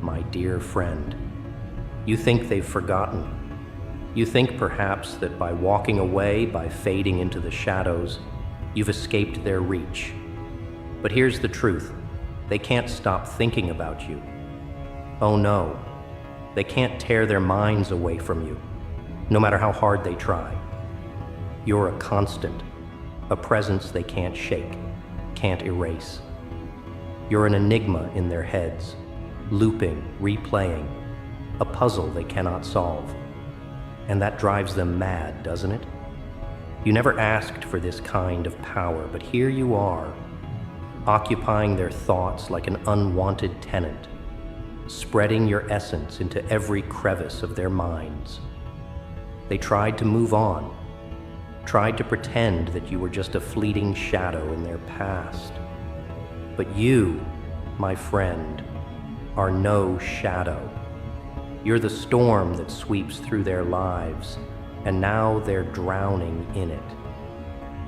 my dear friend. You think they've forgotten. You think perhaps that by walking away, by fading into the shadows, you've escaped their reach. But here's the truth. They can't stop thinking about you. Oh no, they can't tear their minds away from you, no matter how hard they try. You're a constant, a presence they can't shake, can't erase. You're an enigma in their heads, looping, replaying, a puzzle they cannot solve. And that drives them mad, doesn't it? You never asked for this kind of power, but here you are, occupying their thoughts like an unwanted tenant, spreading your essence into every crevice of their minds. They tried to move on, tried to pretend that you were just a fleeting shadow in their past. But you, my friend, are no shadow. You're the storm that sweeps through their lives, and now they're drowning in it.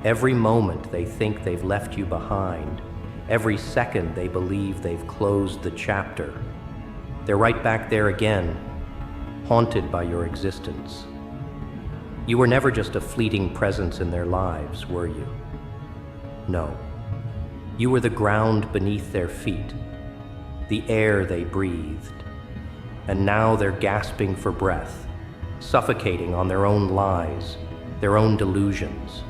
Every moment they think they've left you behind, every second they believe they've closed the chapter. They're right back there again, haunted by your existence. You were never just a fleeting presence in their lives, were you? No. You were the ground beneath their feet, the air they breathed. And now they're gasping for breath, suffocating on their own lies, their own delusions.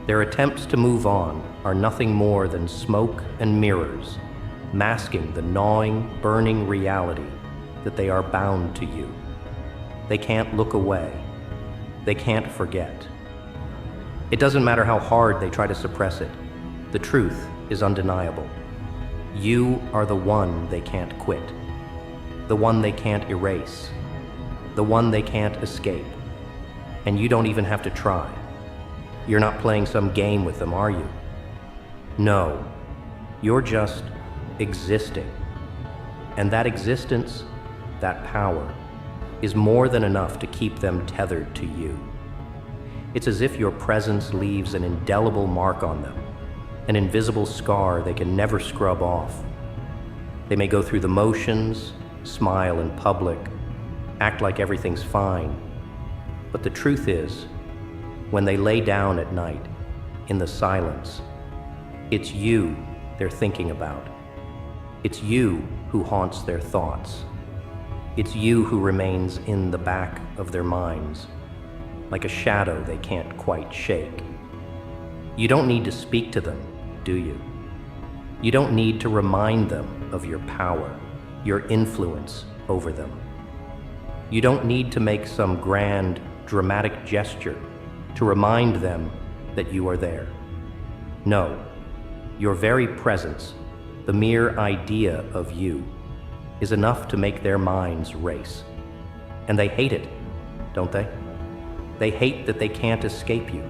Their attempts to move on are nothing more than smoke and mirrors, masking the gnawing, burning reality that they are bound to you. They can't look away. They can't forget. It doesn't matter how hard they try to suppress it. The truth is undeniable. You are the one they can't quit, the one they can't erase, the one they can't escape. And you don't even have to try. You're not playing some game with them, are you? No, you're just existing. And that existence, that power, is more than enough to keep them tethered to you. It's as if your presence leaves an indelible mark on them, an invisible scar they can never scrub off. They may go through the motions, smile in public, act like everything's fine. But the truth is, when they lay down at night, in the silence, it's you they're thinking about. It's you who haunts their thoughts. It's you who remains in the back of their minds, like a shadow they can't quite shake. You don't need to speak to them, do you? You don't need to remind them of your power, your influence over them. You don't need to make some grand, dramatic gesture to remind them that you are there. No, your very presence, the mere idea of you, is enough to make their minds race. And they hate it, don't they? They hate that they can't escape you.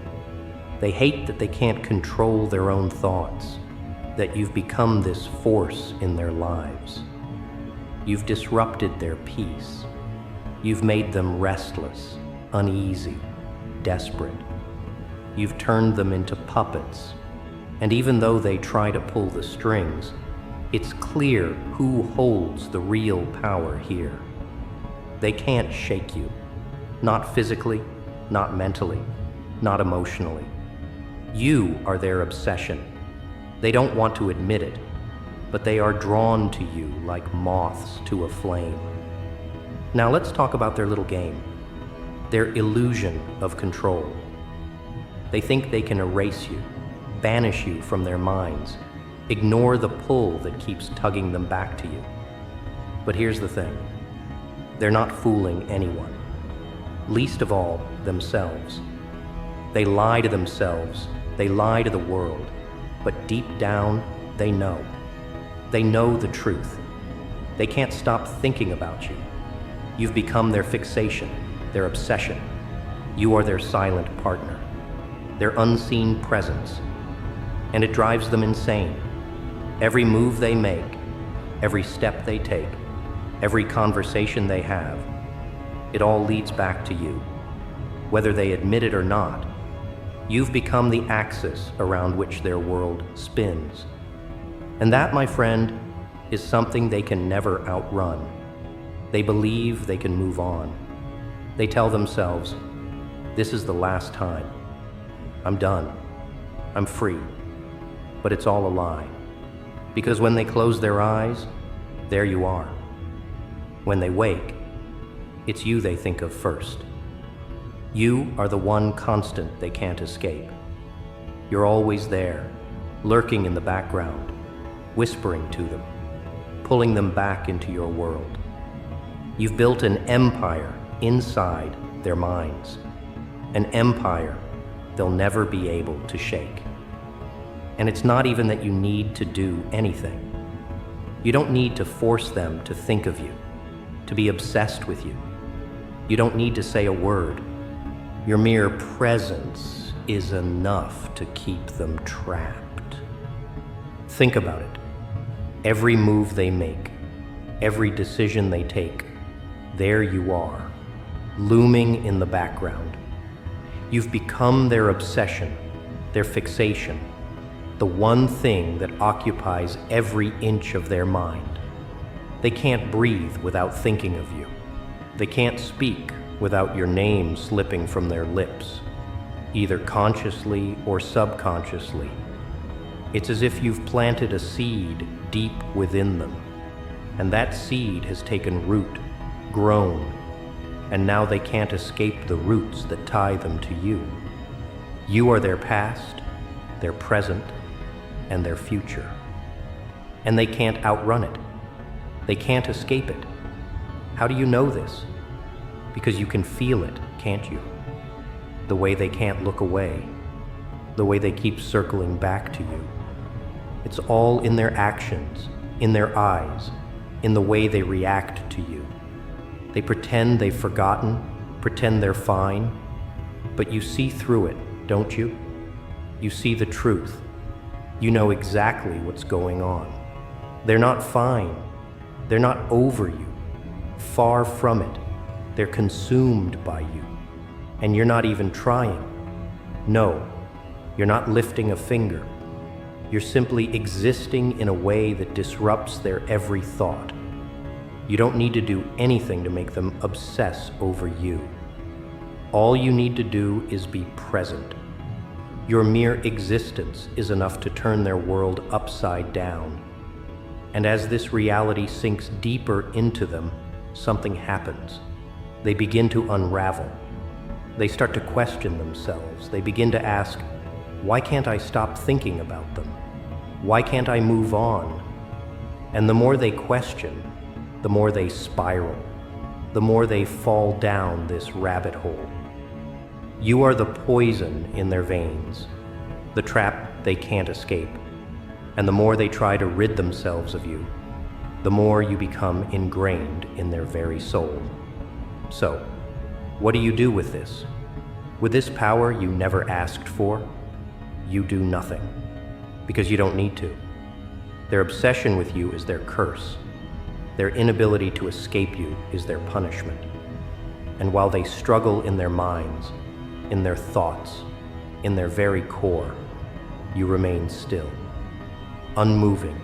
They hate that they can't control their own thoughts, that you've become this force in their lives. You've disrupted their peace. You've made them restless, uneasy, desperate. You've turned them into puppets. And even though they try to pull the strings, it's clear who holds the real power here. They can't shake you. Not physically, not mentally, not emotionally. You are their obsession. They don't want to admit it, but they are drawn to you like moths to a flame. Now let's talk about their little game, their illusion of control. They think they can erase you, banish you from their minds, ignore the pull that keeps tugging them back to you. But here's the thing, they're not fooling anyone, least of all themselves. They lie to themselves, they lie to the world, but deep down, they know. They know the truth. They can't stop thinking about you. You've become their fixation, their obsession. You are their silent partner, their unseen presence, and it drives them insane. Every move they make, every step they take, every conversation they have, it all leads back to you. Whether they admit it or not, you've become the axis around which their world spins. And that, my friend, is something they can never outrun. They believe they can move on. They tell themselves, "This is the last time. I'm done. I'm free." But it's all a lie. Because when they close their eyes, there you are. When they wake, it's you they think of first. You are the one constant they can't escape. You're always there, lurking in the background, whispering to them, pulling them back into your world. You've built an empire inside their minds, an empire they'll never be able to shake. And it's not even that you need to do anything. You don't need to force them to think of you, to be obsessed with you. You don't need to say a word. Your mere presence is enough to keep them trapped. Think about it. Every move they make, every decision they take, there you are, looming in the background. You've become their obsession, their fixation, the one thing that occupies every inch of their mind. They can't breathe without thinking of you. They can't speak without your name slipping from their lips, either consciously or subconsciously. It's as if you've planted a seed deep within them, and that seed has taken root, grown, and now they can't escape the roots that tie them to you. You are their past, their present, and their future. And they can't outrun it. They can't escape it. How do you know this? Because you can feel it, can't you? The way they can't look away, the way they keep circling back to you. It's all in their actions, in their eyes, in the way they react to you. They pretend they've forgotten, pretend they're fine, but you see through it, don't you? You see the truth. You know exactly what's going on. They're not fine. They're not over you. Far from it. They're consumed by you. And you're not even trying. No, you're not lifting a finger. You're simply existing in a way that disrupts their every thought. You don't need to do anything to make them obsess over you. All you need to do is be present. Your mere existence is enough to turn their world upside down. And as this reality sinks deeper into them, something happens. They begin to unravel. They start to question themselves. They begin to ask, why can't I stop thinking about them? Why can't I move on? And the more they question, the more they spiral, the more they fall down this rabbit hole. You are the poison in their veins, the trap they can't escape. And the more they try to rid themselves of you, the more you become ingrained in their very soul. So, what do you do with this? With this power you never asked for, you do nothing, because you don't need to. Their obsession with you is their curse. Their inability to escape you is their punishment. And while they struggle in their minds, in their thoughts, in their very core, you remain still, unmoving,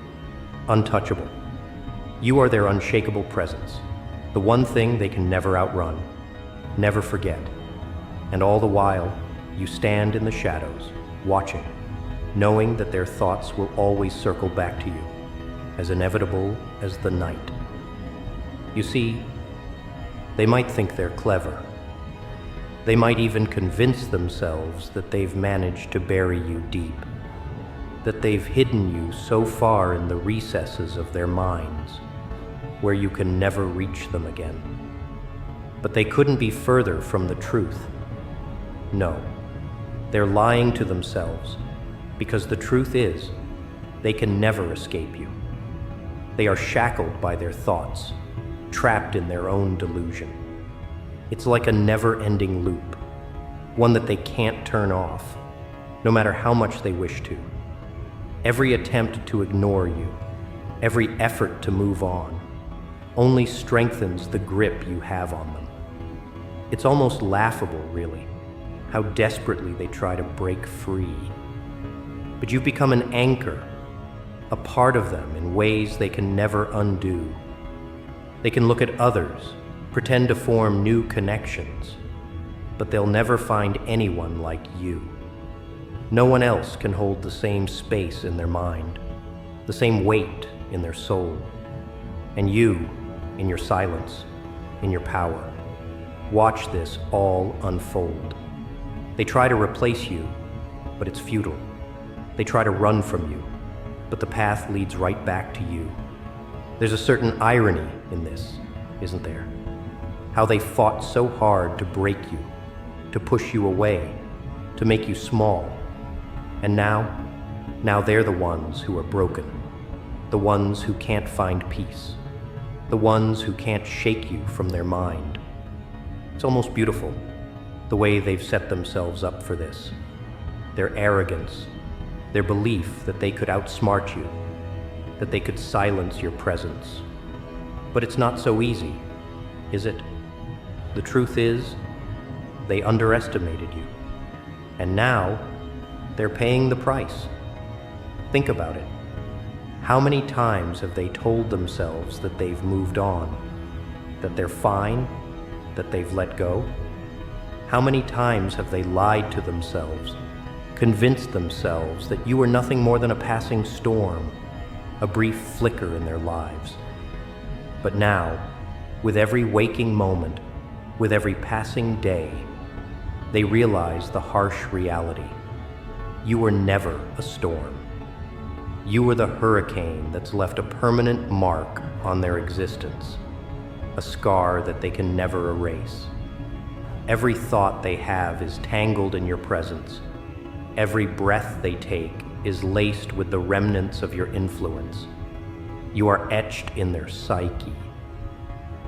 untouchable. You are their unshakable presence, the one thing they can never outrun, never forget. And all the while, you stand in the shadows, watching, knowing that their thoughts will always circle back to you, as inevitable as the night. You see, they might think they're clever. They might even convince themselves that they've managed to bury you deep, that they've hidden you so far in the recesses of their minds, where you can never reach them again. But they couldn't be further from the truth. No, they're lying to themselves, because the truth is, they can never escape you. They are shackled by their thoughts, trapped in their own delusion. It's like a never-ending loop, one that they can't turn off, no matter how much they wish to. Every attempt to ignore you, every effort to move on, only strengthens the grip you have on them. It's almost laughable, really, how desperately they try to break free. But you've become an anchor, a part of them in ways they can never undo. They can look at others, pretend to form new connections, but they'll never find anyone like you. No one else can hold the same space in their mind, the same weight in their soul. And you, in your silence, in your power, watch this all unfold. They try to replace you, but it's futile. They try to run from you, but the path leads right back to you. There's a certain irony in this, isn't there? How they fought so hard to break you, to push you away, to make you small. And now they're the ones who are broken, the ones who can't find peace, the ones who can't shake you from their mind. It's almost beautiful, the way they've set themselves up for this. Their arrogance, their belief that they could outsmart you, that they could silence your presence. But it's not so easy, is it? The truth is, they underestimated you. And now, they're paying the price. Think about it. How many times have they told themselves that they've moved on, that they're fine, that they've let go? How many times have they lied to themselves, convinced themselves that you were nothing more than a passing storm, a brief flicker in their lives? But now, with every waking moment, with every passing day, they realize the harsh reality. You were never a storm. You were the hurricane that's left a permanent mark on their existence, a scar that they can never erase. Every thought they have is tangled in your presence. Every breath they take is laced with the remnants of your influence. You are etched in their psyche,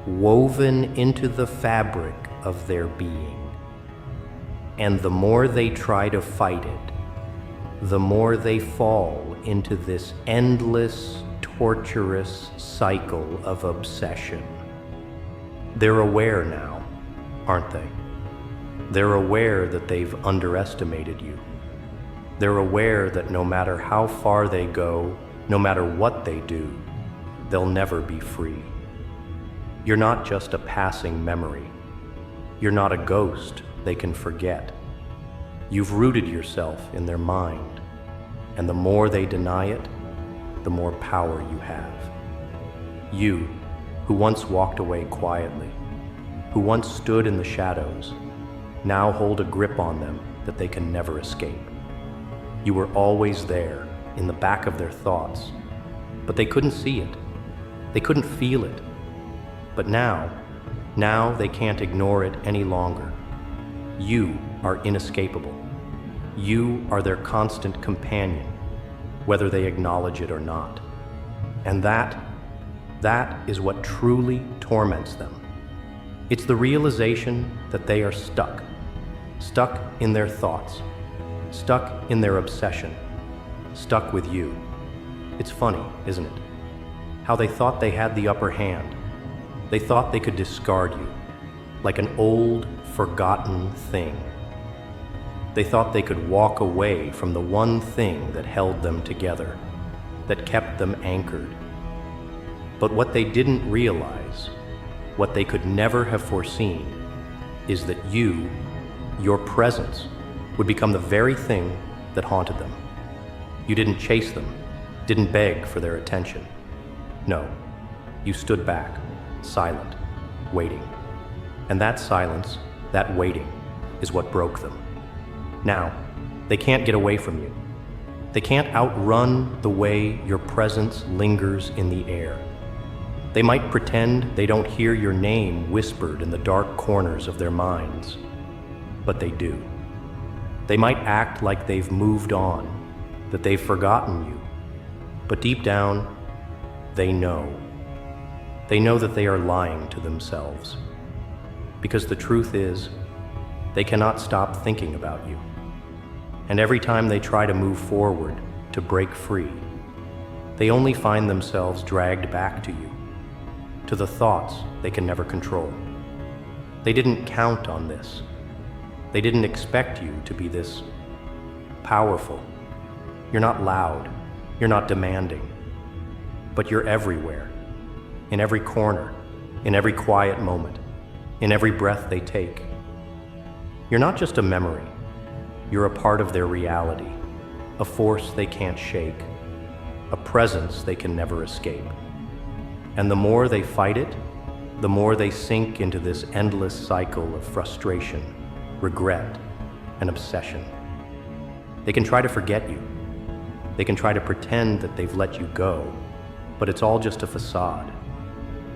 woven into the fabric of their being. And the more they try to fight it, the more they fall into this endless, torturous cycle of obsession. They're aware now, aren't they? They're aware that they've underestimated you. They're aware that no matter how far they go, no matter what they do, they'll never be free. You're not just a passing memory. You're not a ghost they can forget. You've rooted yourself in their mind, and the more they deny it, the more power you have. You, who once walked away quietly, who once stood in the shadows, now hold a grip on them that they can never escape. You were always there, in the back of their thoughts, but they couldn't see it. They couldn't feel it. But now they can't ignore it any longer. You are inescapable. You are their constant companion, whether they acknowledge it or not. And that is what truly torments them. It's the realization that they are stuck in their thoughts, stuck in their obsession, stuck with you. It's funny, isn't it? How they thought they had the upper hand. They thought they could discard you, like an old, forgotten thing. They thought they could walk away from the one thing that held them together, that kept them anchored. But what they didn't realize, what they could never have foreseen, is that you, your presence, would become the very thing that haunted them. You didn't chase them, didn't beg for their attention. No, you stood back, silent, waiting. And that silence, that waiting, is what broke them. Now, they can't get away from you. They can't outrun the way your presence lingers in the air. They might pretend they don't hear your name whispered in the dark corners of their minds, but they do. They might act like they've moved on, that they've forgotten you, but deep down, they know. They know that they are lying to themselves, because the truth is, they cannot stop thinking about you. And every time they try to move forward, to break free, they only find themselves dragged back to you, to the thoughts they can never control. They didn't count on this. They didn't expect you to be this powerful. You're not loud. You're not demanding. but you're everywhere, in every corner, in every quiet moment, in every breath they take. You're not just a memory, you're a part of their reality, a force they can't shake, a presence they can never escape. And the more they fight it, the more they sink into this endless cycle of frustration, regret, and obsession. They can try to forget you. They can try to pretend that they've let you go, but it's all just a facade.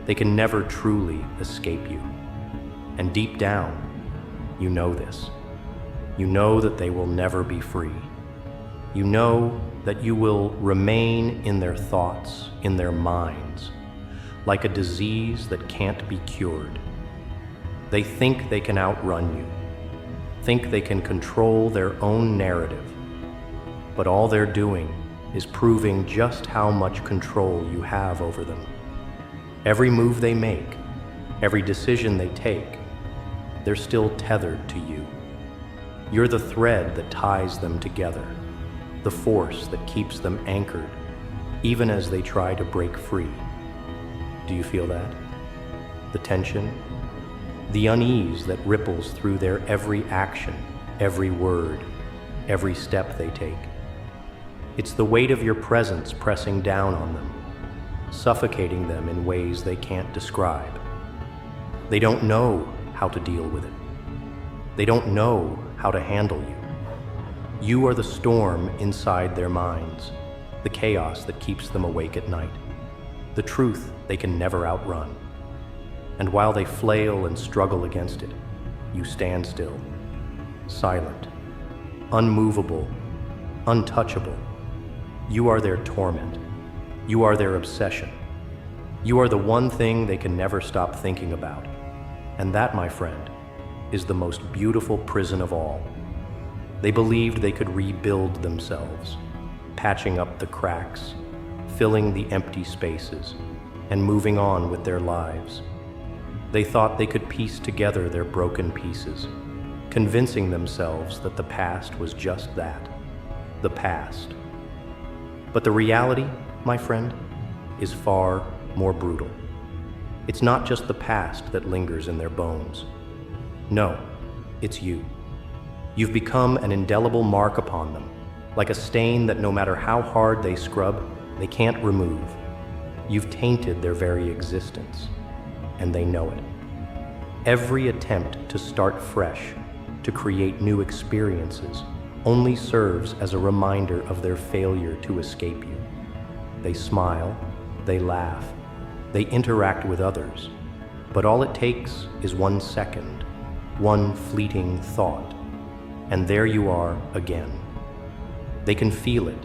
They can never truly escape you. And deep down, you know this. You know that they will never be free. You know that you will remain in their thoughts, in their minds, like a disease that can't be cured. They think they can outrun you, think they can control their own narrative, but all they're doing is proving just how much control you have over them. Every move they make, every decision they take, they're still tethered to you. You're the thread that ties them together, the force that keeps them anchored, even as they try to break free. Do you feel that? The tension? The unease that ripples through their every action, every word, every step they take. It's the weight of your presence pressing down on them, suffocating them in ways they can't describe. They don't know how to deal with it. They don't know how to handle you. You are the storm inside their minds, the chaos that keeps them awake at night, the truth they can never outrun. And while they flail and struggle against it, you stand still, silent, unmovable, untouchable. You are their torment. You are their obsession. You are the one thing they can never stop thinking about. And that, my friend, is the most beautiful prison of all. They believed they could rebuild themselves, patching up the cracks, filling the empty spaces, and moving on with their lives. They thought they could piece together their broken pieces, convincing themselves that the past was just that, the past. But the reality, my friend, is far more brutal. It's not just the past that lingers in their bones. No, it's you. You've become an indelible mark upon them, like a stain that no matter how hard they scrub, they can't remove. You've tainted their very existence, and they know it. Every attempt to start fresh, to create new experiences, only serves as a reminder of their failure to escape you. They smile, they laugh, they interact with others, but all it takes is 1 second, one fleeting thought, and there you are again. They can feel it,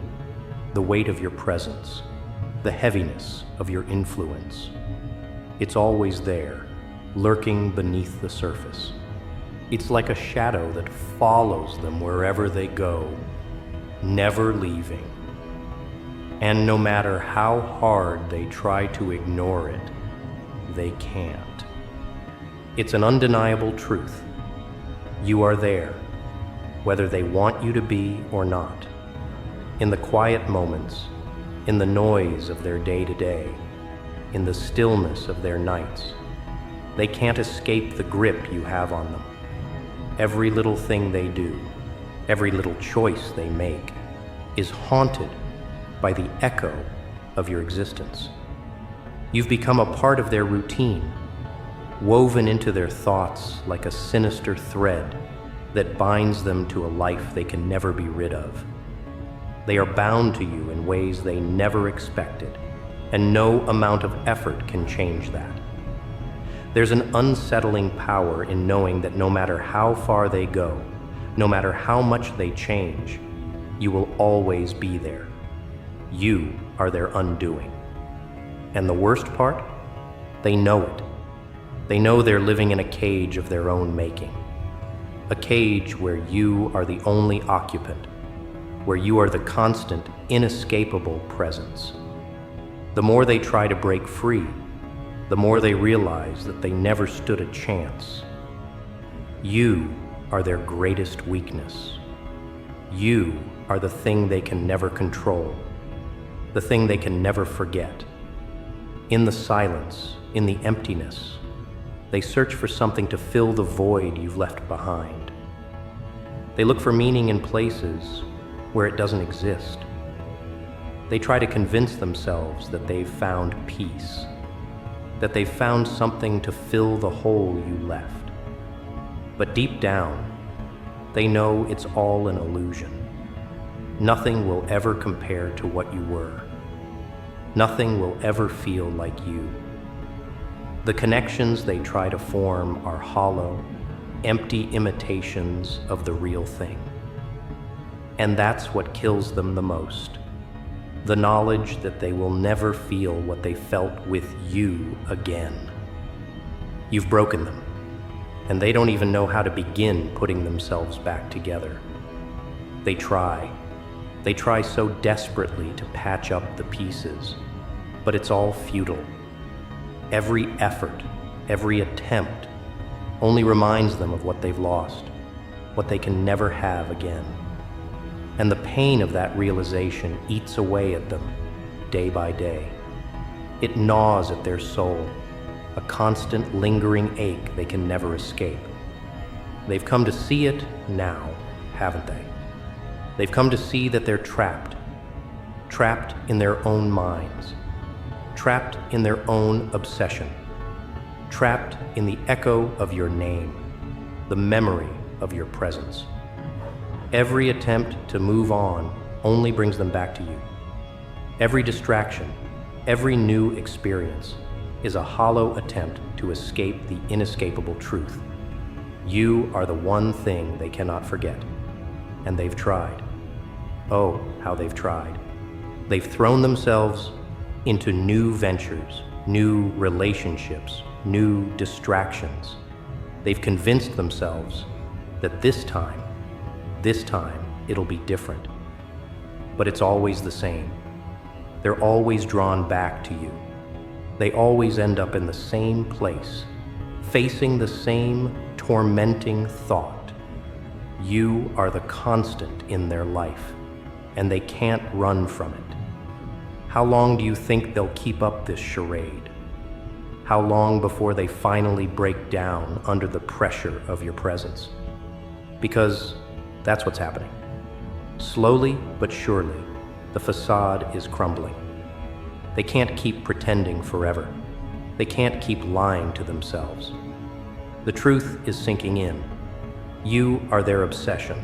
the weight of your presence, the heaviness of your influence. It's always there, lurking beneath the surface. It's like a shadow that follows them wherever they go, never leaving. And no matter how hard they try to ignore it, they can't. It's an undeniable truth. You are there, whether they want you to be or not. In the quiet moments, in the noise of their day-to-day, in the stillness of their nights, they can't escape the grip you have on them. Every little thing they do, every little choice they make, is haunted by the echo of your existence. You've become a part of their routine, woven into their thoughts like a sinister thread that binds them to a life they can never be rid of. They are bound to you in ways they never expected, and no amount of effort can change that. There's an unsettling power in knowing that no matter how far they go, no matter how much they change, you will always be there. You are their undoing. And the worst part? They know it. They know they're living in a cage of their own making. A cage where you are the only occupant, where you are the constant, inescapable presence. The more they try to break free, the more they realize that they never stood a chance. You are their greatest weakness. You are the thing they can never control, the thing they can never forget, In the silence, in the emptiness, they search for something to fill the void you've left behind. They look for meaning in places where it doesn't exist. They try to convince themselves that they've found peace, that they've found something to fill the hole you left. But deep down, they know it's all an illusion. Nothing will ever compare to what you were. Nothing will ever feel like you. The connections they try to form are hollow, empty imitations of the real thing. And that's what kills them the most. The knowledge that they will never feel what they felt with you again. You've broken them, and they don't even know how to begin putting themselves back together. They try so desperately to patch up the pieces, but it's all futile. Every effort, every attempt only reminds them of what they've lost, what they can never have again. And the pain of that realization eats away at them day by day. It gnaws at their soul, a constant lingering ache they can never escape. They've come to see it now, haven't they? They've come to see that they're trapped in their own minds, trapped in their own obsession, trapped in the echo of your name, the memory of your presence. Every attempt to move on only brings them back to you. Every distraction, every new experience is a hollow attempt to escape the inescapable truth. You are the one thing they cannot forget. And they've tried. Oh, how they've tried. They've thrown themselves into new ventures, new relationships, new distractions. They've convinced themselves that this time, it'll be different. But it's always the same. They're always drawn back to you. They always end up in the same place, facing the same tormenting thought. You are the constant in their life, and they can't run from it. How long do you think they'll keep up this charade? How long before they finally break down under the pressure of your presence? Because that's what's happening. Slowly but surely, the facade is crumbling. They can't keep pretending forever. They can't keep lying to themselves. The truth is sinking in. You are their obsession,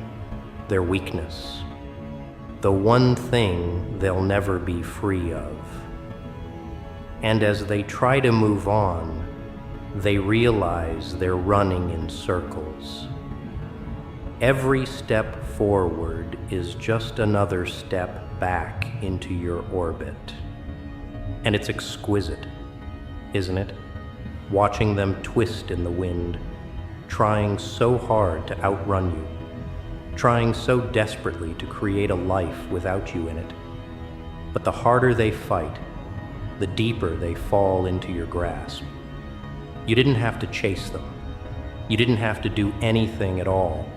their weakness, the one thing they'll never be free of. And as they try to move on, they realize they're running in circles. Every step forward is just another step back into your orbit. And it's exquisite, isn't it? Watching them twist in the wind, trying so hard to outrun you, trying so desperately to create a life without you in it. But the harder they fight, the deeper they fall into your grasp. You didn't have to chase them. You didn't have to do anything at all.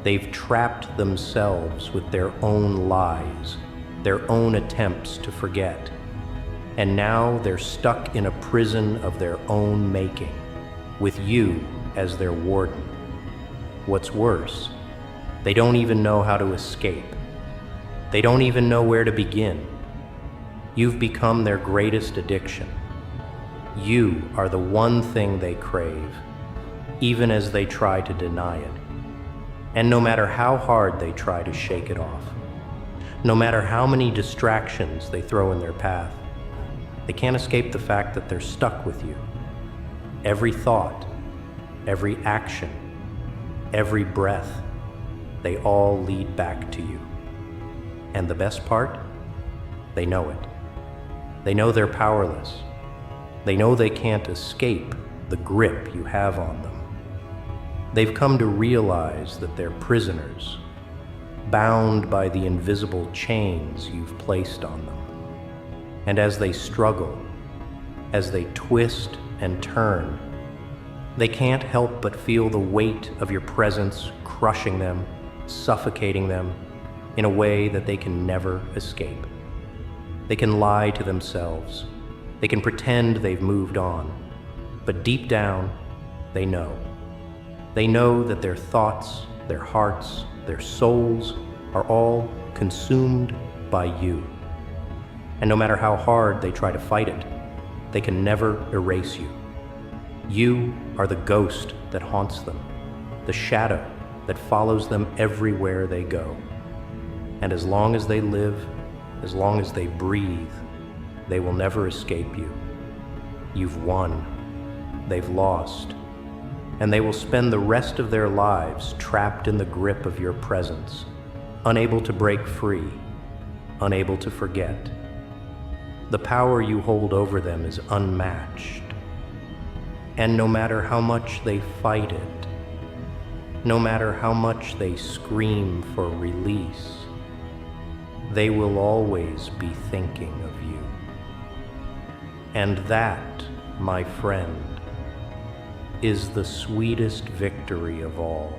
They've trapped themselves with their own lies, their own attempts to forget. And now they're stuck in a prison of their own making, with you as their warden. What's worse, they don't even know how to escape. They don't even know where to begin. You've become their greatest addiction. You are the one thing they crave, even as they try to deny it. And no matter how hard they try to shake it off, no matter how many distractions they throw in their path, they can't escape the fact that they're stuck with you. Every thought, every action, every breath, they all lead back to you. And the best part? They know it. They know they're powerless. They know they can't escape the grip you have on them. They've come to realize that they're prisoners, bound by the invisible chains you've placed on them. And as they struggle, as they twist and turn, they can't help but feel the weight of your presence crushing them, suffocating them in a way that they can never escape. They can lie to themselves, They can pretend they've moved on, but deep down, they know. They know that their thoughts, their hearts, their souls are all consumed by you. And no matter how hard they try to fight it, they can never erase you. You are the ghost that haunts them, the shadow that follows them everywhere they go. And as long as they live, as long as they breathe, they will never escape you. You've won, they've lost, and they will spend the rest of their lives trapped in the grip of your presence, unable to break free, unable to forget. The power you hold over them is unmatched. And no matter how much they fight it, no matter how much they scream for release, they will always be thinking of you. And that, my friend, is the sweetest victory of all.